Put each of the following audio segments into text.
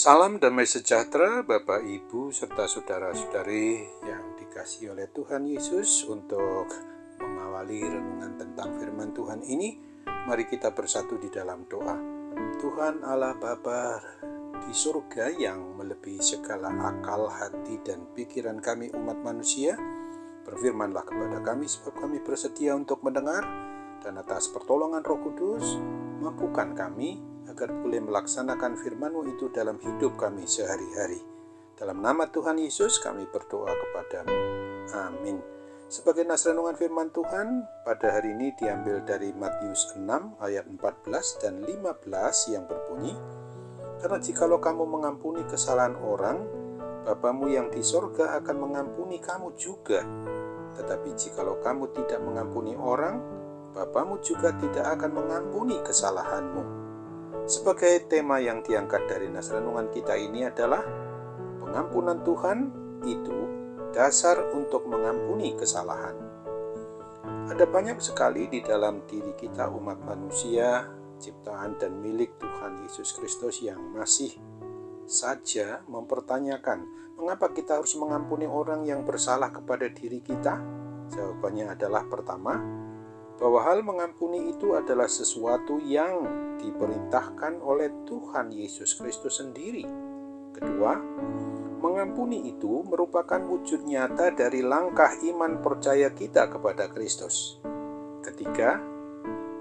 Salam damai sejahtera Bapak Ibu serta saudara-saudari yang dikasihi oleh Tuhan Yesus. Untuk mengawali renungan tentang firman Tuhan ini, mari kita bersatu di dalam doa. Tuhan Allah Bapa di surga yang melebihi segala akal, hati, dan pikiran kami umat manusia, berfirmanlah kepada kami sebab kami bersedia untuk mendengar, dan atas pertolongan Roh Kudus mampukan kami agar boleh melaksanakan firman-Mu itu dalam hidup kami sehari-hari. Dalam nama Tuhan Yesus kami berdoa kepadamu. Amin. Sebagai nas renungan firman Tuhan pada hari ini diambil dari Matius 6 ayat 14 dan 15 yang berbunyi, karena jikalau kamu mengampuni kesalahan orang, Bapamu yang di sorga akan mengampuni kamu juga. Tetapi jikalau kamu tidak mengampuni orang, Bapamu juga tidak akan mengampuni kesalahanmu. Sebagai tema yang diangkat dari nas renungan kita ini adalah pengampunan Tuhan itu dasar untuk mengampuni kesalahan. Ada banyak sekali di dalam diri kita umat manusia, ciptaan dan milik Tuhan Yesus Kristus yang masih saja mempertanyakan mengapa kita harus mengampuni orang yang bersalah kepada diri kita. Jawabannya adalah pertama, bahwa hal mengampuni itu adalah sesuatu yang diperintahkan oleh Tuhan Yesus Kristus sendiri. Kedua, mengampuni itu merupakan wujud nyata dari langkah iman percaya kita kepada Kristus. Ketiga,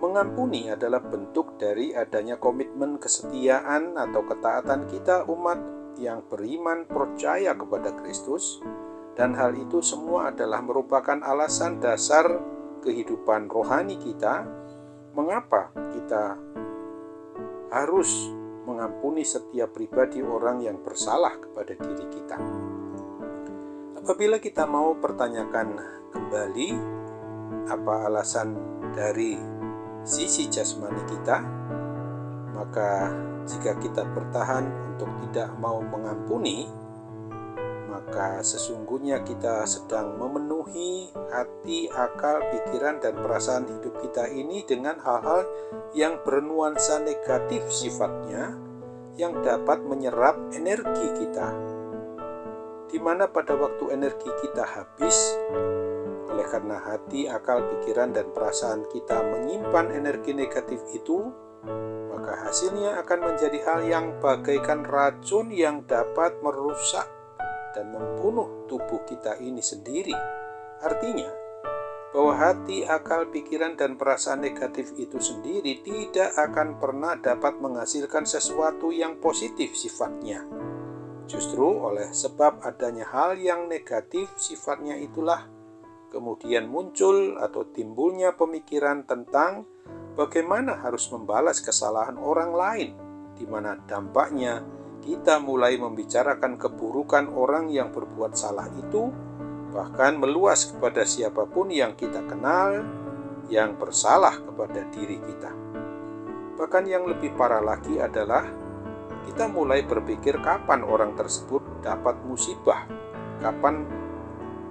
mengampuni adalah bentuk dari adanya komitmen kesetiaan atau ketaatan kita umat yang beriman percaya kepada Kristus, dan hal itu semua adalah merupakan alasan dasar kehidupan rohani kita, mengapa kita harus mengampuni setiap pribadi orang yang bersalah kepada diri kita. Apabila kita mau pertanyakan kembali apa alasan dari sisi jasmani kita, maka jika kita bertahan untuk tidak mau mengampuni, maka sesungguhnya kita sedang memenuhi hati, akal, pikiran, dan perasaan hidup kita ini dengan hal-hal yang bernuansa negatif sifatnya, yang dapat menyerap energi kita. Di mana pada waktu energi kita habis, oleh karena hati, akal, pikiran, dan perasaan kita menyimpan energi negatif itu, maka hasilnya akan menjadi hal yang bagaikan racun yang dapat merusak dan membunuh tubuh kita ini sendiri. Artinya, bahwa hati, akal, pikiran, dan perasaan negatif itu sendiri tidak akan pernah dapat menghasilkan sesuatu yang positif sifatnya. Justru oleh sebab adanya hal yang negatif sifatnya itulah kemudian muncul atau timbulnya pemikiran tentang bagaimana harus membalas kesalahan orang lain, di mana dampaknya kita mulai membicarakan keburukan orang yang berbuat salah itu, bahkan meluas kepada siapapun yang kita kenal yang bersalah kepada diri kita. Bahkan yang lebih parah lagi adalah kita mulai berpikir kapan orang tersebut dapat musibah, kapan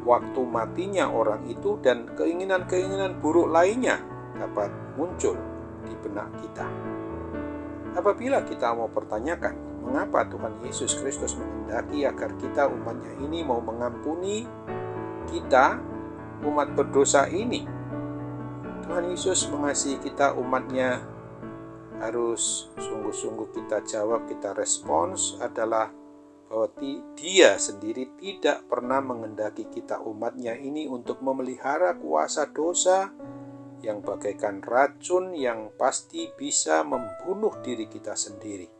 waktu matinya orang itu, dan keinginan-keinginan buruk lainnya dapat muncul di benak kita. Apabila kita mau pertanyakan mengapa Tuhan Yesus Kristus menghendaki agar kita umatnya ini mau mengampuni kita, umat berdosa ini, Tuhan Yesus mengasihi kita umatnya, harus sungguh-sungguh kita jawab, kita respons adalah bahwa Dia sendiri tidak pernah menghendaki kita umatnya ini untuk memelihara kuasa dosa yang bagaikan racun yang pasti bisa membunuh diri kita sendiri.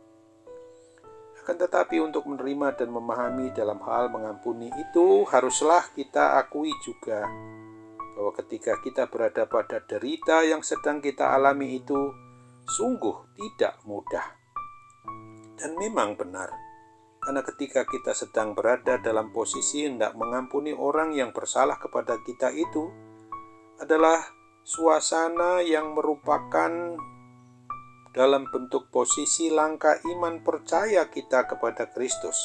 Akan tetapi untuk menerima dan memahami dalam hal mengampuni itu, haruslah kita akui juga bahwa ketika kita berada pada derita yang sedang kita alami itu sungguh tidak mudah. Dan memang benar, karena ketika kita sedang berada dalam posisi hendak mengampuni orang yang bersalah kepada kita itu adalah suasana yang merupakan dalam bentuk posisi langkah iman percaya kita kepada Kristus.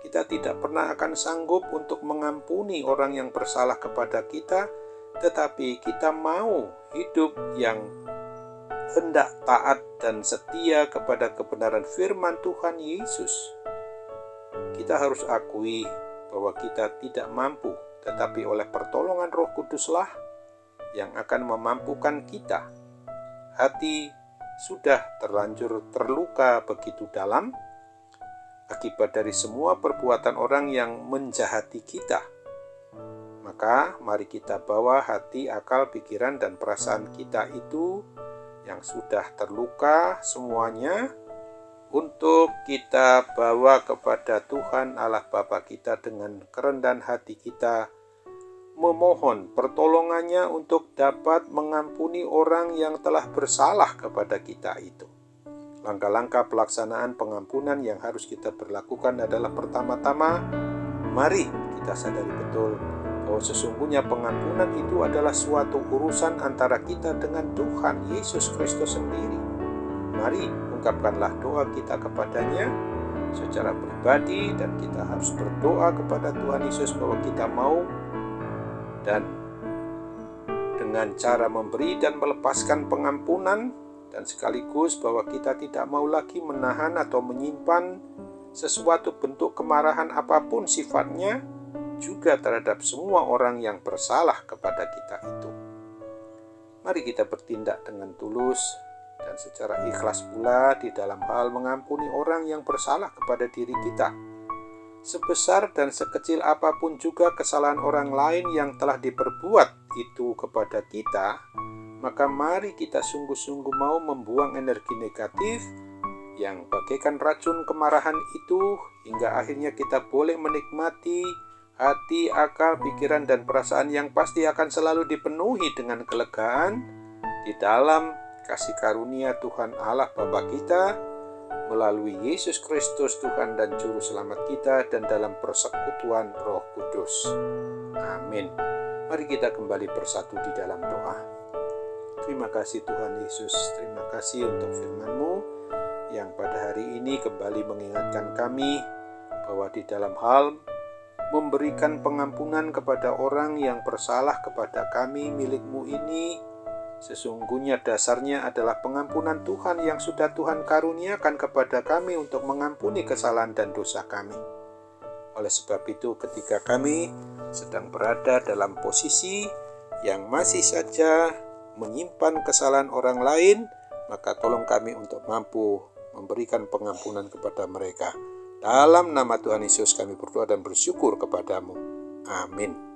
Kita tidak pernah akan sanggup untuk mengampuni orang yang bersalah kepada kita, tetapi kita mau hidup yang hendak taat dan setia kepada kebenaran firman Tuhan Yesus, kita harus akui bahwa kita tidak mampu, tetapi oleh pertolongan Roh Kuduslah yang akan memampukan kita. Hati sudah terlanjur terluka begitu dalam akibat dari semua perbuatan orang yang menjahati kita. Maka mari kita bawa hati, akal, pikiran, dan perasaan kita itu yang sudah terluka semuanya untuk kita bawa kepada Tuhan Allah Bapa kita dengan kerendahan hati kita, memohon pertolongannya untuk dapat mengampuni orang yang telah bersalah kepada kita itu. Langkah-langkah pelaksanaan pengampunan yang harus kita berlakukan adalah pertama-tama, mari kita sadari betul bahwa sesungguhnya pengampunan itu adalah suatu urusan antara kita dengan Tuhan Yesus Kristus sendiri. Mari ungkapkanlah doa kita kepadanya secara pribadi, dan kita harus berdoa kepada Tuhan Yesus bahwa kita mau dan dengan cara memberi dan melepaskan pengampunan, dan sekaligus bahwa kita tidak mau lagi menahan atau menyimpan sesuatu bentuk kemarahan apapun sifatnya juga terhadap semua orang yang bersalah kepada kita itu. Mari kita bertindak dengan tulus dan secara ikhlas pula di dalam hal mengampuni orang yang bersalah kepada diri kita. Sebesar dan sekecil apapun juga kesalahan orang lain yang telah diperbuat itu kepada kita, maka mari kita sungguh-sungguh mau membuang energi negatif yang bagaikan racun kemarahan itu, hingga akhirnya kita boleh menikmati hati, akal, pikiran, dan perasaan yang pasti akan selalu dipenuhi dengan kelegaan di dalam kasih karunia Tuhan Allah Bapa kita melalui Yesus Kristus Tuhan dan Juru Selamat kita, dan dalam persekutuan Roh Kudus. Amin. Mari kita kembali bersatu di dalam doa. Terima kasih Tuhan Yesus, terima kasih untuk firman-Mu yang pada hari ini kembali mengingatkan kami bahwa di dalam hal memberikan pengampunan kepada orang yang bersalah kepada kami milik-Mu ini, sesungguhnya dasarnya adalah pengampunan Tuhan yang sudah Tuhan karuniakan kepada kami untuk mengampuni kesalahan dan dosa kami. Oleh sebab itu, ketika kami sedang berada dalam posisi yang masih saja menyimpan kesalahan orang lain, maka tolong kami untuk mampu memberikan pengampunan kepada mereka. Dalam nama Tuhan Yesus kami berdoa dan bersyukur kepadamu. Amin.